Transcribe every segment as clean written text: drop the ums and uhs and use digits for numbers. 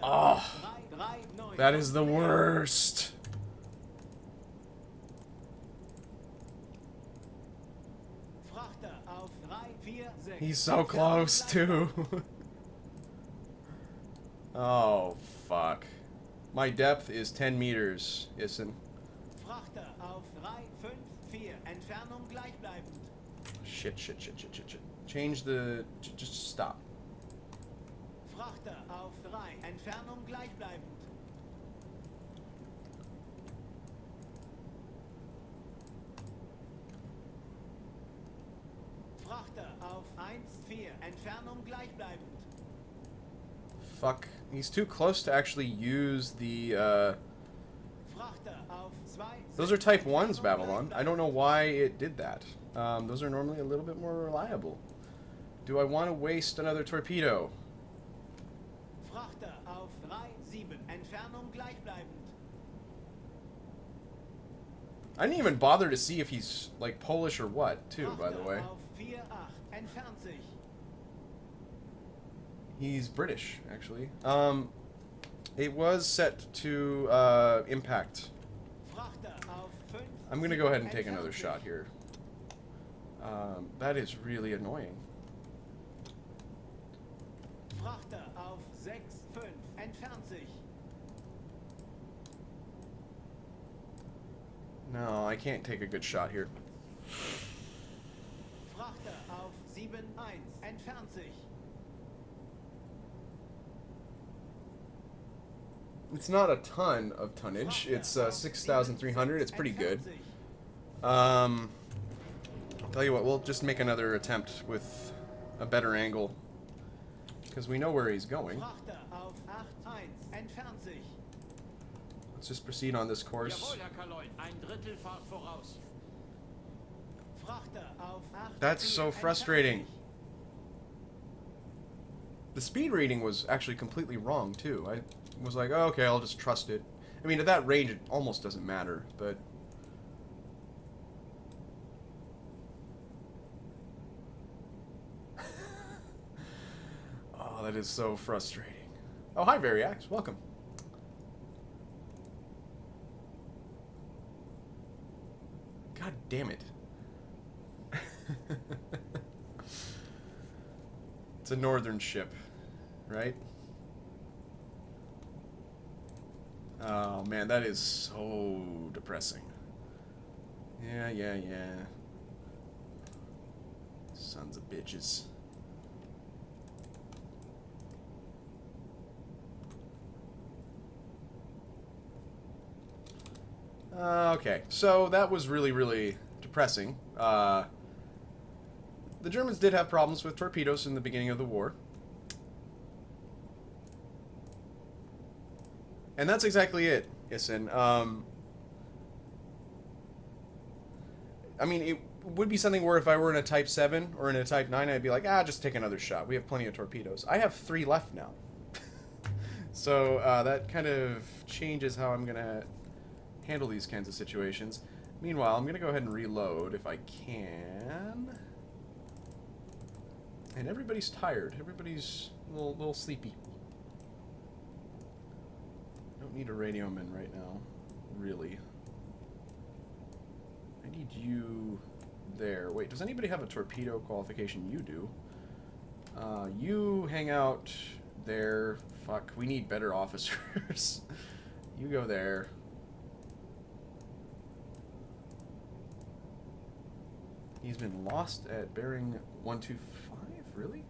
Oh, that is the worst. He's so close, too. Oh, fuck. My depth is 10 meters, Issen. Shit. Change the... Just stop. Frachter auf 3, Entfernung gleichbleibend. Frachter auf 1, 4, Entfernung gleichbleibend. Fuck. He's too close to actually use the, Frachter auf 2, Those are Type 1s, Babylon. I don't know why it did that. Those are normally a little bit more reliable. Do I want to waste another torpedo? Frachter auf 3, 7, Entfernung gleichbleibend. I didn't even bother to see if he's, like, Polish or what, too, by the way. Frachter auf 4, 8, entfernt sich. He's British, actually. It was set to, impact. Frachter auf 5, I'm gonna go ahead and take another shot here. That is really annoying. Frachter auf 6, 5, entfernt sich. No, I can't take a good shot here. Frachter auf 7, 1, entfernt sich. It's not a ton of tonnage. It's 6,300. It's pretty good. I'll tell you what, we'll just make another attempt with a better angle. Because we know where he's going. Frachter auf 8, 1, entfernt sich. Let's just proceed on this course. Jawohl, Herr Kaloin. Ein Drittel Fahrt voraus. Frachter auf 8, That's 4, so entfernt frustrating. sich. The speed reading was actually completely wrong, too. I was like, oh, okay, I'll just trust it. I mean, at that range, it almost doesn't matter, but... Oh, that is so frustrating. Oh, hi, Variax. Welcome. God damn it. It's a northern ship, right? Oh, man, that is so depressing. Yeah. Sons of bitches. Okay, so that was really depressing. The Germans did have problems with torpedoes in the beginning of the war. And that's exactly it, Issen. I mean, it would be something where if I were in a Type 7 or in a Type 9, I'd be like, just take another shot. We have plenty of torpedoes. I have 3 left now. So that kind of changes how I'm going to handle these kinds of situations. Meanwhile, I'm going to go ahead and reload if I can. And everybody's tired. Everybody's a little sleepy. Don't need a radioman right now, really. I need you there. Wait, does anybody have a torpedo qualification? You do. You hang out there. Fuck, we need better officers. You go there. He's been lost at bearing 125? Really?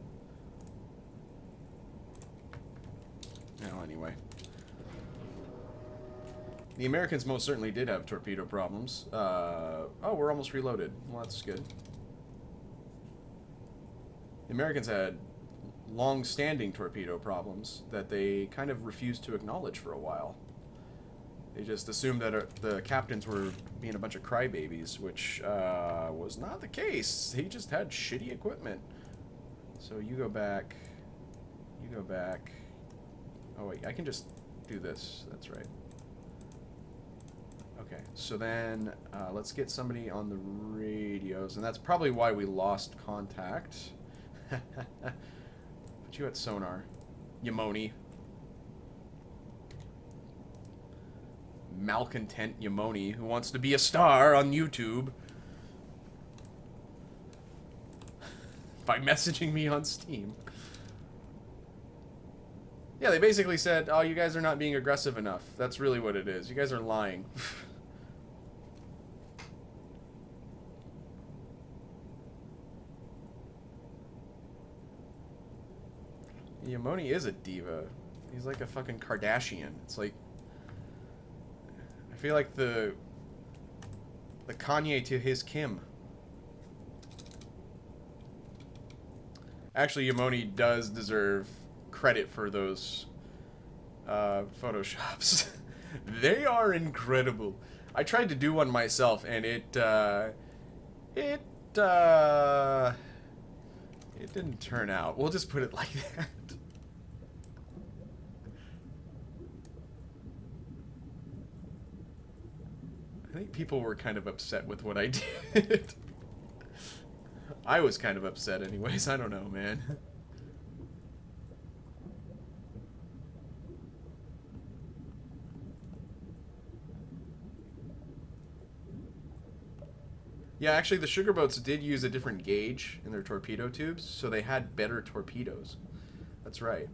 No, anyway. The Americans most certainly did have torpedo problems. Oh, we're almost reloaded. Well, that's good. The Americans had long-standing torpedo problems that they kind of refused to acknowledge for a while. They just assumed that the captains were being a bunch of crybabies, which was not the case. They just had shitty equipment. So you go back. You go back. Oh, wait, I can just do this. That's right. Okay, so then let's get somebody on the radios, and that's probably why we lost contact. Put you at sonar. Yamoni. malcontent Yamoni who wants to be a star on YouTube by messaging me on Steam. Yeah, they basically said, oh, you guys are not being aggressive enough. That's really what it is. You guys are lying. Yamoni is a diva. He's like a fucking Kardashian. It's like... I feel like the Kanye to his Kim. Actually, Yamoni does deserve credit for those photoshops. They are incredible. I tried to do one myself, and it didn't turn out. We'll just put it like that. I think people were kind of upset with what I did. I was kind of upset anyways. I don't know, man. Yeah, actually the sugar boats did use a different gauge in their torpedo tubes, so they had better torpedoes. That's right.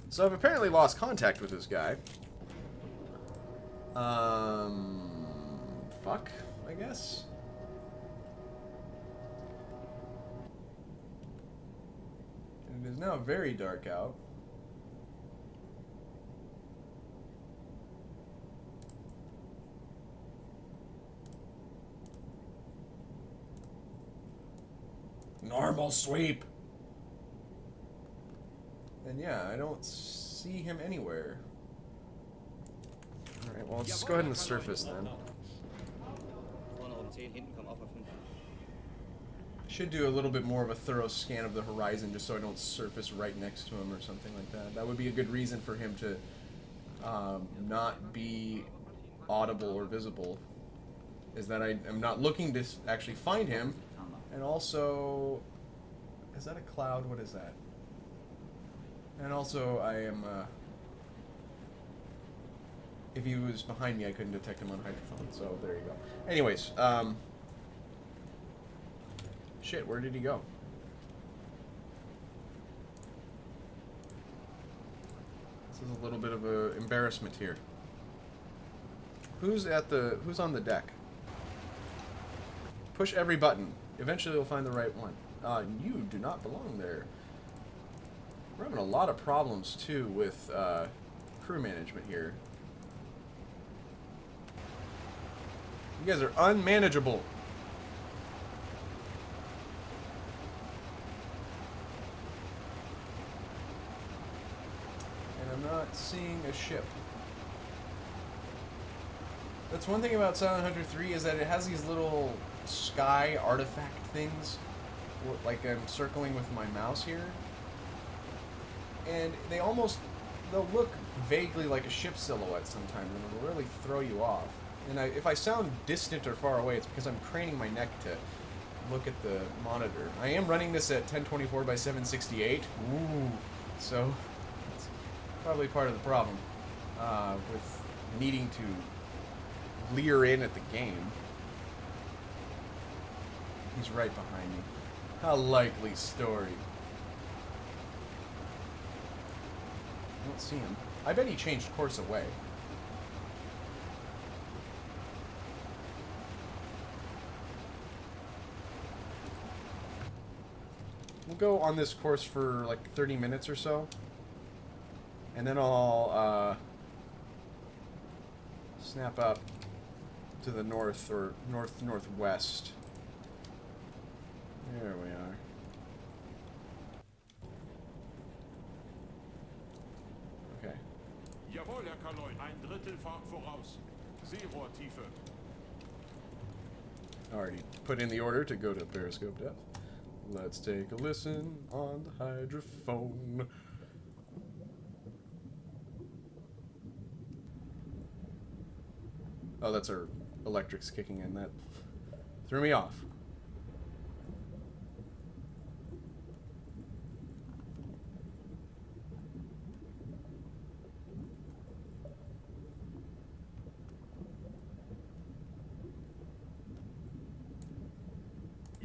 So I've apparently lost contact with this guy. Fuck, I guess. And it is now very dark out. Normal sweep. And yeah, I don't see him anywhere. Alright, well, let's just go ahead and surface then. Should do a little bit more of a thorough scan of the horizon just so I don't surface right next to him or something like that. That would be a good reason for him to not be audible or visible. Is that I am not looking to actually find him. And also... Is that a cloud? What is that? And also, I am, if he was behind me, I couldn't detect him on hydrophone, so there you go. Anyways, shit, where did he go? This is a little bit of an embarrassment here. Who's on the deck? Push every button. Eventually you'll find the right one. You do not belong there. We're having a lot of problems, too, with crew management here. You guys are unmanageable. And I'm not seeing a ship. That's one thing about Silent Hunter 3 is that it has these little sky artifact things. Like I'm circling with my mouse here. And they'll look vaguely like a ship silhouette sometimes, and it'll really throw you off. And if I sound distant or far away, it's because I'm craning my neck to look at the monitor. I am running this at 1024 by 768. Ooh, so it's probably part of the problem with needing to leer in at the game. He's right behind me. How likely story. I don't see him. I bet he changed course away. We'll go on this course for like 30 minutes or so. And then I'll snap up to the north or northwest. There we are. Okay. Jawohl, Herr Kaloy. Ein Drittel Fahrt voraus. Seerohrtiefe. Already put in the order to go to periscope depth. Let's take a listen on the hydrophone. Oh, that's our electrics kicking in. That threw me off.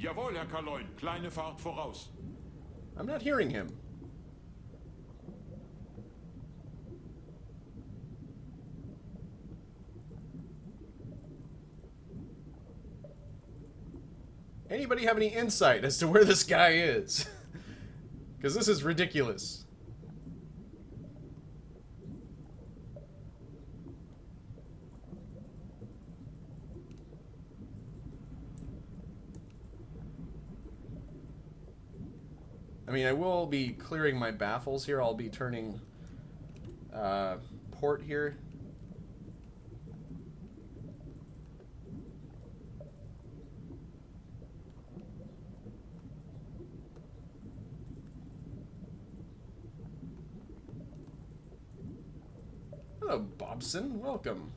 Jawohl, Herr Kaloin. Kleine Fahrt voraus. I'm not hearing him. Anybody have any insight as to where this guy is? Because this is ridiculous. I mean, I will be clearing my baffles here. I'll be turning port here. Hello, Bobson. Welcome.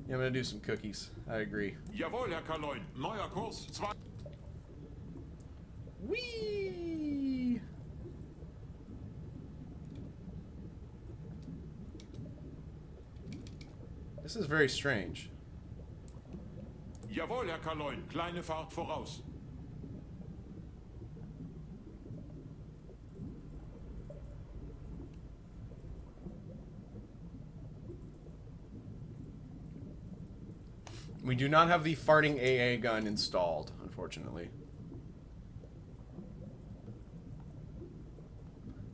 Yeah, I'm gonna do some cookies. I agree. Jawohl, Herr Kaloin. Neuer Kurs. 2. Whee! This is very strange. Jawohl, Herr Kaloin. Kleine Fahrt voraus. We do not have the farting AA gun installed, unfortunately.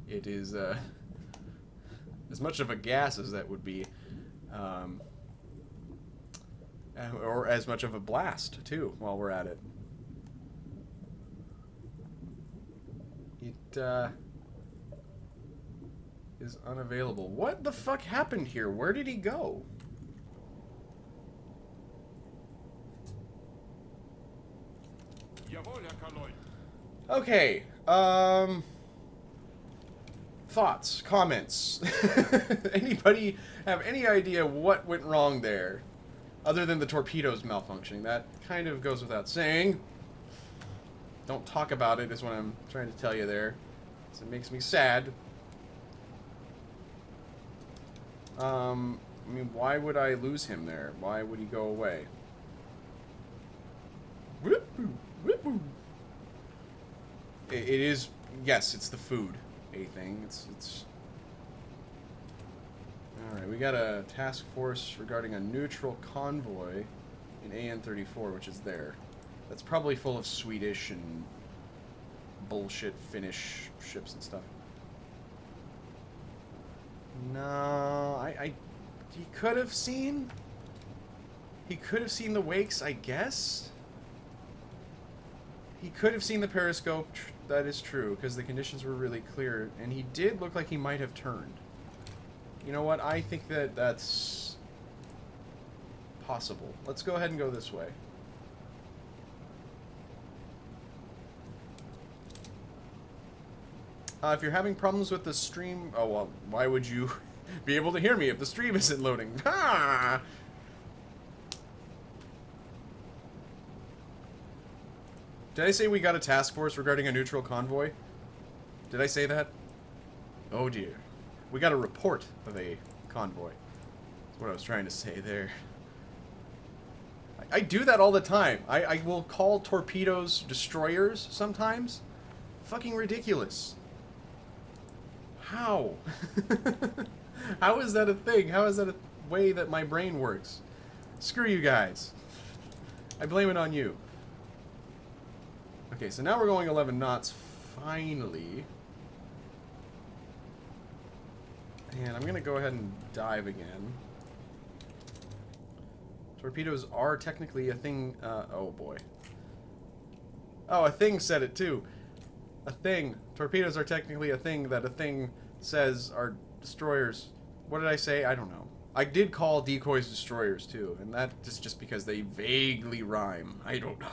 It is as much of a gas as that would be, or as much of a blast too. While we're at it, it is unavailable. What the fuck happened here? Where did he go? Jawohl, Herr Kaloin. Okay. Thoughts, comments. Anybody have any idea what went wrong there? Other than the torpedoes malfunctioning. That kind of goes without saying. Don't talk about it is what I'm trying to tell you there. So it makes me sad. I mean, why would I lose him there? Why would he go away? Whoop-oo, whoop-oo. It is, yes, it's the food. A thing. It's alright, we got a task force regarding a neutral convoy in AN-34, which is there. That's probably full of Swedish and bullshit Finnish ships and stuff. No, he could have seen the wakes, I guess. He could have seen the periscope. That is true, because the conditions were really clear, and he did look like he might have turned. You know what? I think that that's possible. Let's go ahead and go this way. If you're having problems with the stream... Oh, well, why would you be able to hear me if the stream isn't loading? Ah! Did I say we got a task force regarding a neutral convoy? Did I say that? Oh dear. We got a report of a convoy. That's what I was trying to say there. I do that all the time. I will call torpedoes destroyers sometimes. Fucking ridiculous. How? How is that a thing? How is that a way that my brain works? Screw you guys. I blame it on you. Okay, so now we're going 11 knots, finally. And I'm going to go ahead and dive again. Torpedoes are technically a thing... oh, boy. Oh, a thing said it, too. A thing. Torpedoes are technically a thing that a thing says are destroyers. What did I say? I don't know. I did call decoys destroyers, too. And that is just because they vaguely rhyme. I don't know.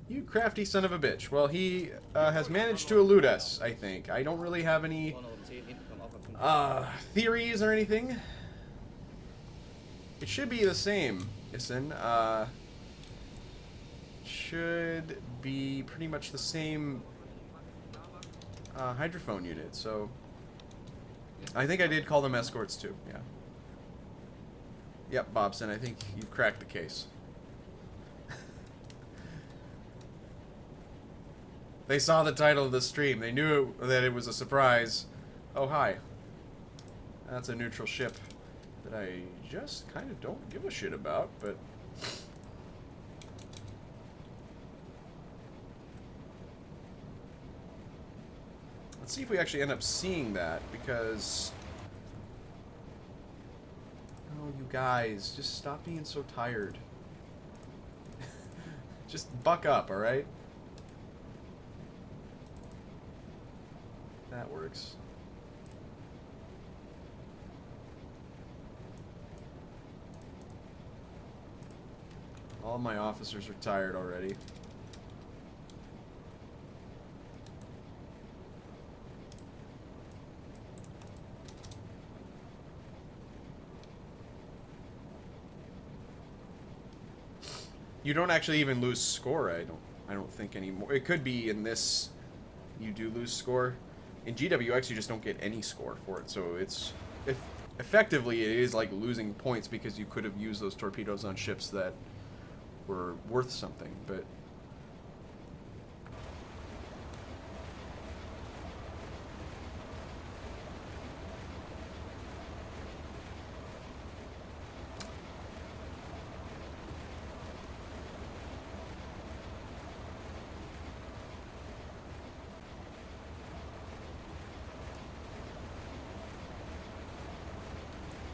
You crafty son of a bitch. Well, he has managed to elude us, I think. I don't really have any theories or anything. It should be the same. Isin, should be pretty much the same hydrophone unit. So I think I did call them escorts too. Yeah. Yep, Bobson. I think you've cracked the case. They saw the title of the stream. They knew that it was a surprise. Oh, hi. That's a neutral ship that I just kind of don't give a shit about, but... Let's see if we actually end up seeing that, because... Oh, you guys, just stop being so tired. Just buck up, alright? That works. All my officers are tired already. You don't actually even lose score, I don't think anymore. It could be in this you do lose score. In GWX you just don't get any score for it, so it's effectively it is like losing points because you could have used those torpedoes on ships that were worth something, but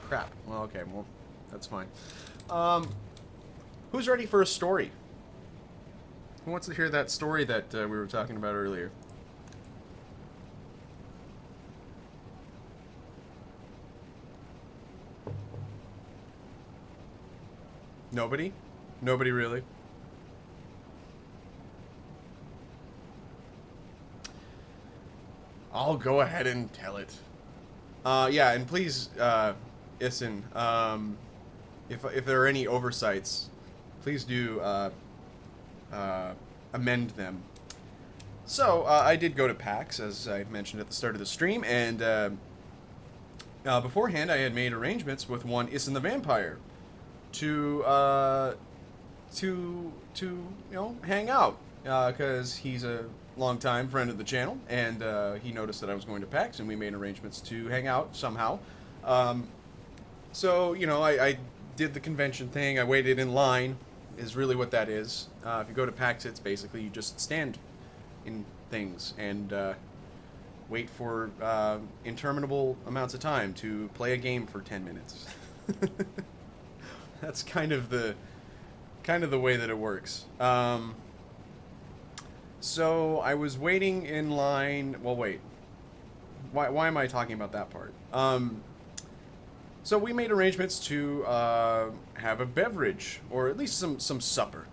crap. Well, okay, well, that's fine. Who's ready for a story? Who wants to hear that story that we were talking about earlier? Nobody? Nobody really? I'll go ahead and tell it. Yeah, and please, Isin, if there are any oversights, please do amend them. So, I did go to PAX, as I mentioned at the start of the stream, and beforehand I had made arrangements with one Isin the Vampire to you know, hang out, because he's a longtime friend of the channel, and he noticed that I was going to PAX, and we made arrangements to hang out somehow. So, you know, I did the convention thing. I waited in line, is really what that is. If you go to PAX, it's basically you just stand in things and wait for interminable amounts of time to play a game for 10 minutes. That's kind of the way that it works. So I was waiting in line. Well, wait. Why am I talking about that part? So we made arrangements to have a beverage, or at least some supper,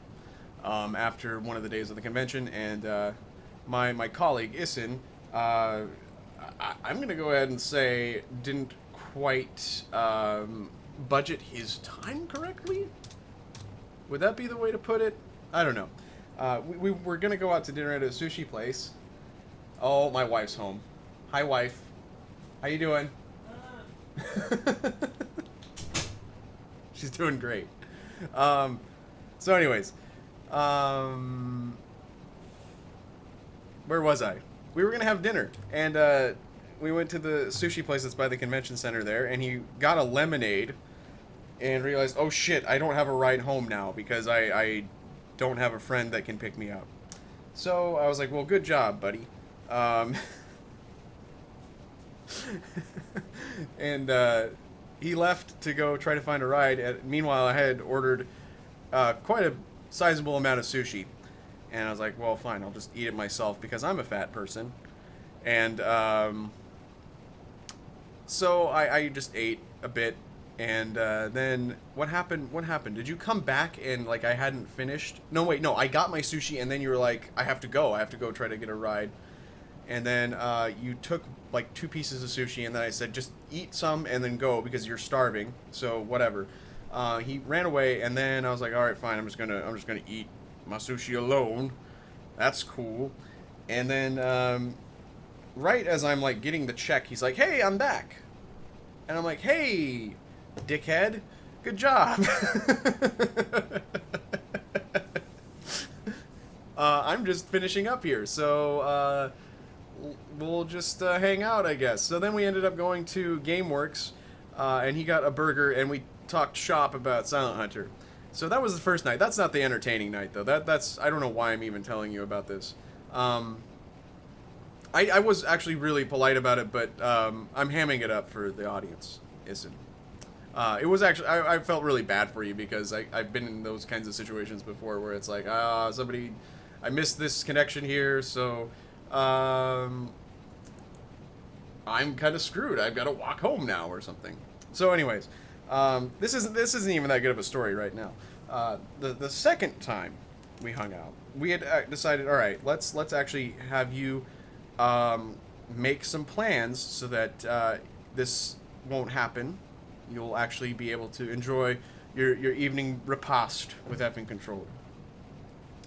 after one of the days of the convention. And my colleague Isin, I'm going to go ahead and say, didn't quite budget his time correctly. Would that be the way to put it? I don't know. We were going to go out to dinner at a sushi place. Oh, my wife's home. Hi, wife. How you doing? She's doing great. So anyways, where was I? We were going to have dinner, and we went to the sushi place that's by the convention center there, and he got a lemonade and realized, oh shit, I don't have a ride home now because I don't have a friend that can pick me up. So I was like, well, good job, buddy. And he left to go try to find a ride. Meanwhile, I had ordered quite a sizable amount of sushi. And I was like, well, fine, I'll just eat it myself because I'm a fat person. And so I just ate a bit. And then what happened? Did you come back and, like, I hadn't finished? No, wait, no, I got my sushi and then you were like, I have to go try to get a ride. And then you took, like, 2 pieces of sushi, and then I said, just eat some and then go because you're starving, so whatever. He ran away, and then I was like, all right, fine. I'm just gonna eat my sushi alone. That's cool. And then, right as I'm like getting the check, he's like, hey, I'm back. And I'm like, hey, dickhead, good job. I'm just finishing up here, so we'll just hang out, I guess. So then we ended up going to GameWorks, and he got a burger, and we talked shop about Silent Hunter. So that was the first night. That's not the entertaining night, though. That's I don't know why I'm even telling you about this. I was actually really polite about it, but I'm hamming it up for the audience. Isn't. It was actually, I felt really bad for you because I've been in those kinds of situations before where it's like, somebody, I missed this connection here, so I'm kind of screwed. I've got to walk home now or something. So anyways, this isn't even that good of a story right now. The second time we hung out, we had decided, all right, let's actually have you make some plans so that this won't happen. You'll actually be able to enjoy your evening repast with Effing Controller.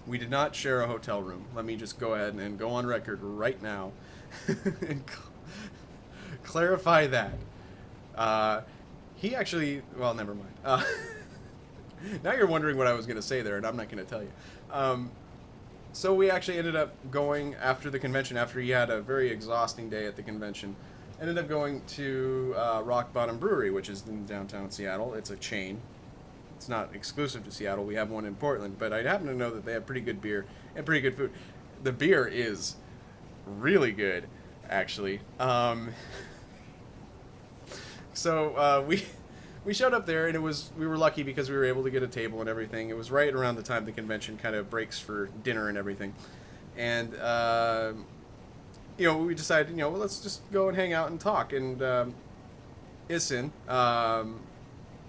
We did not share a hotel room. Let me just go ahead and go on record right now and clarify that. He actually, well, never mind. Now you're wondering what I was going to say there, and I'm not going to tell you. So we actually ended up going after the convention, after he had a very exhausting day at the convention. Ended up going to Rock Bottom Brewery, which is in downtown Seattle. It's a chain. It's not exclusive to Seattle. We have one in Portland, but I happen to know that they have pretty good beer and pretty good food. The beer is really good, actually. So we showed up there, and we were lucky because we were able to get a table and everything. It was right around the time the convention kind of breaks for dinner and everything, and we decided, well, let's just go and hang out and talk. And Isin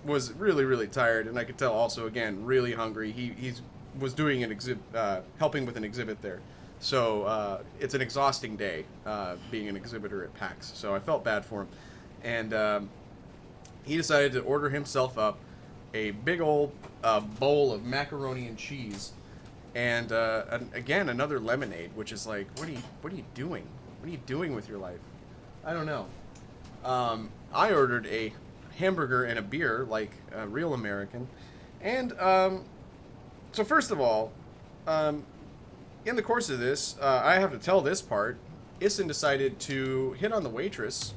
was really, really tired, and I could tell also, again, really hungry. He was doing an helping with an exhibit there. So it's an exhausting day being an exhibitor at PAX. So I felt bad for him. And he decided to order himself up a big old bowl of macaroni and cheese. And again, another lemonade, which is like, what are you doing? What are you doing with your life? I don't know. I ordered a hamburger and a beer, like a real American. And so first of all, in the course of this, I have to tell this part. Isin decided to hit on the waitress.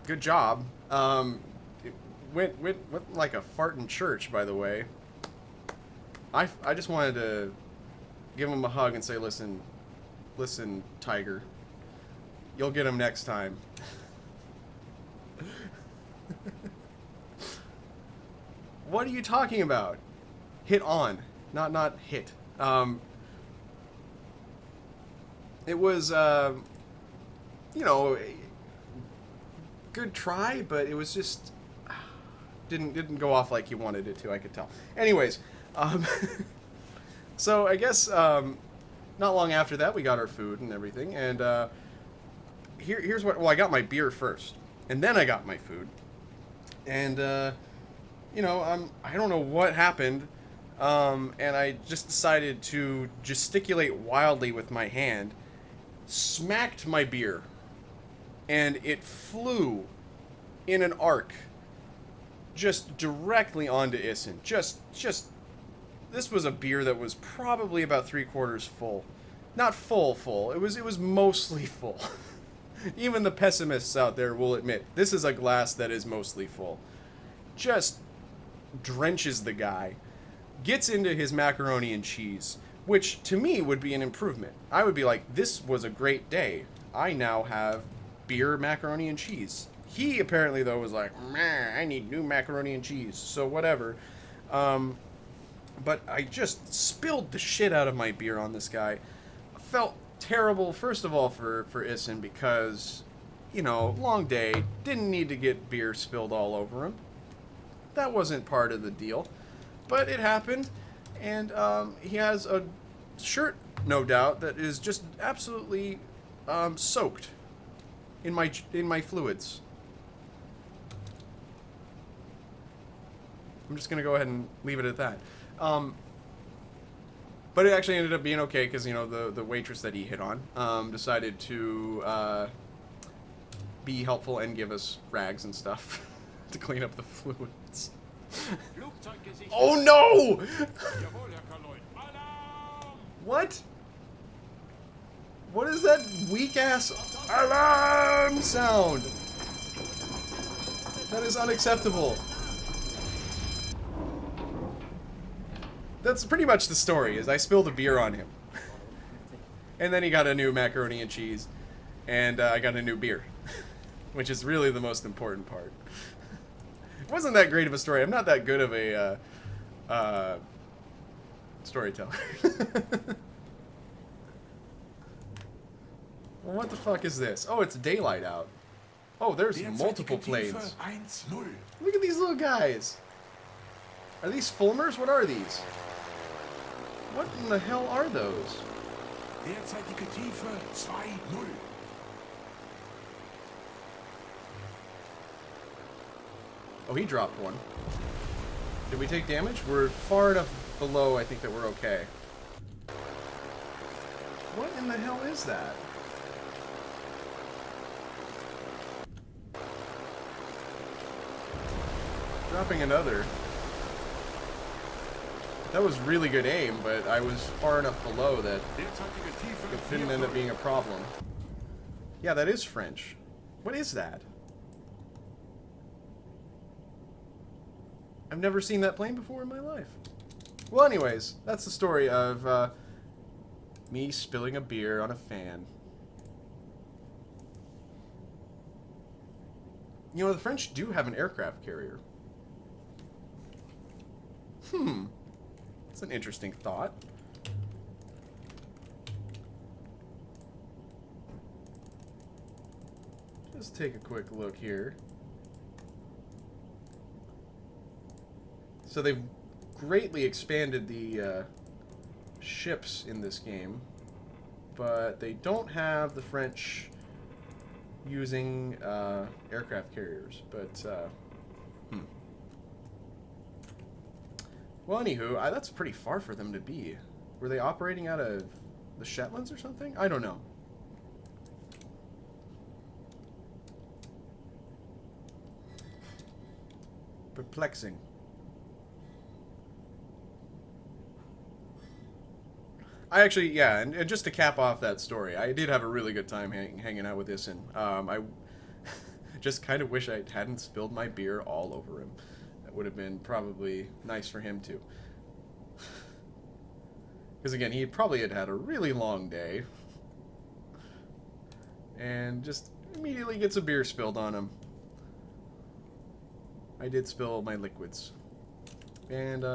Good job. It went like a fart in church, by the way. I just wanted to give him a hug and say, listen, Tiger, you'll get him next time. What are you talking about? Hit on, not hit. It was, good try, but it was just didn't go off like you wanted it to. I could tell. Anyways, so I guess not long after that we got our food and everything, and here's what. Well, I got my beer first, and then I got my food, and I don't know what happened, and I just decided to gesticulate wildly with my hand, smacked my beer, and it flew in an arc just directly onto Isin. Just this was a beer that was probably about 3/4 full. Not full. It was mostly full. Even the pessimists out there will admit this is a glass that is mostly full. Just drenches the guy, gets into his macaroni and cheese, which to me would be an improvement. I would be like, this was a great day. I now have beer, macaroni, and cheese. He apparently, though, was like, I need new macaroni and cheese, so whatever. But I just spilled the shit out of my beer on this guy. I felt terrible, first of all, for Isin, because, long day, didn't need to get beer spilled all over him. That wasn't part of the deal. But it happened, and he has a shirt, no doubt, that is just absolutely soaked in my fluids. I'm just gonna go ahead and leave it at that. But it actually ended up being okay because, you know, the waitress that he hit on decided to be helpful and give us rags and stuff to clean up the fluids. Oh no! Jawohl, Herr Kaloy. Alarm! What? What is that weak ass alarm sound? That is unacceptable. That's pretty much the story, is I spilled a beer on him. And then he got a new macaroni and cheese. And I got a new beer. Which is really the most important part. It wasn't that great of a story. I'm not that good of a storyteller. Well, what the fuck is this? Oh, it's daylight out. Oh, there's multiple planes. 1-0. Look at these little guys. Are these Fulmers? What are these? What in the hell are those? Derzeitige Tiefe 2-0. Oh, he dropped one. Did we take damage? We're far enough below, I think, that we're okay. What in the hell is that? Dropping another. That was really good aim, but I was far enough below that Derzeitige Tiefe it didn't end up being a problem. Yeah, that is French. What is that? I've never seen that plane before in my life. Well, anyways, that's the story of me spilling a beer on a fan. You know, the French do have an aircraft carrier. That's an interesting thought. Let's take a quick look here. So they've greatly expanded the ships in this game, but they don't have the French using aircraft carriers. But well, anywho, that's pretty far for them to be. Were they operating out of the Shetlands or something? I don't know. Perplexing. I actually, yeah, and just to cap off that story, I did have a really good time hanging out with this, and I just kind of wish I hadn't spilled my beer all over him. That would have been probably nice for him too. Because again, he probably had had a really long day, and just immediately gets a beer spilled on him. I did spill my liquids, and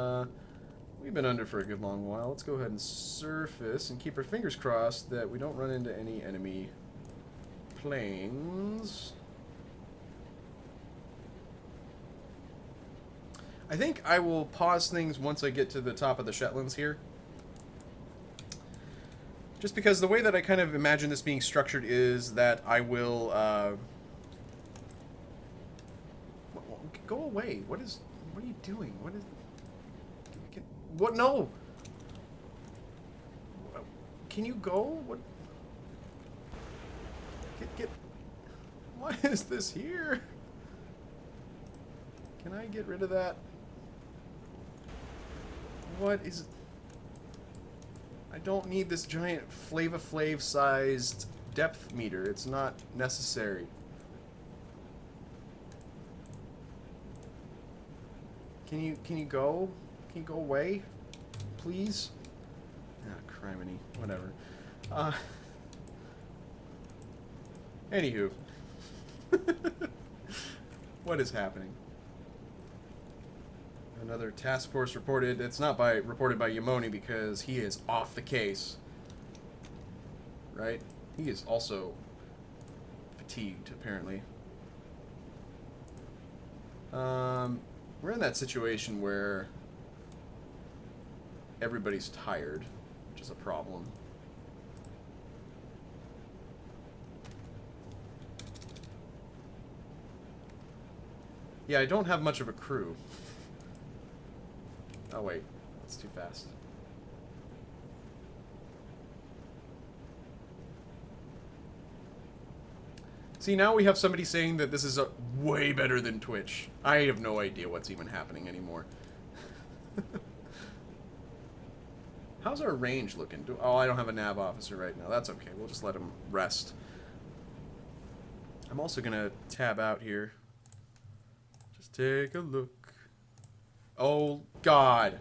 we've been under for a good long while. Let's go ahead and surface and keep our fingers crossed that we don't run into any enemy planes. I think I will pause things once I get to the top of the Shetlands here. Just because the way that I kind of imagine this being structured is that I will... Go away. What are you doing? What is... What? No! Can you go? What? Get... Why is this here? Can I get rid of that? What is... I don't need this giant Flava Flav sized depth meter. It's not necessary. Can you go? Can you go away? Please? Ah, criminy. Whatever. Anywho. What is happening? Another task force reported. It's not reported by Yamoni because he is off the case. Right? He is also fatigued, apparently. We're in that situation where everybody's tired, which is a problem. Yeah, I don't have much of a crew. Oh wait, it's too fast. See, now we have somebody saying that this is way better than Twitch. I have no idea what's even happening anymore. How's our range looking? Oh, I don't have a nav officer right now. That's okay. We'll just let him rest. I'm also going to tab out here. Just take a look. Oh, God.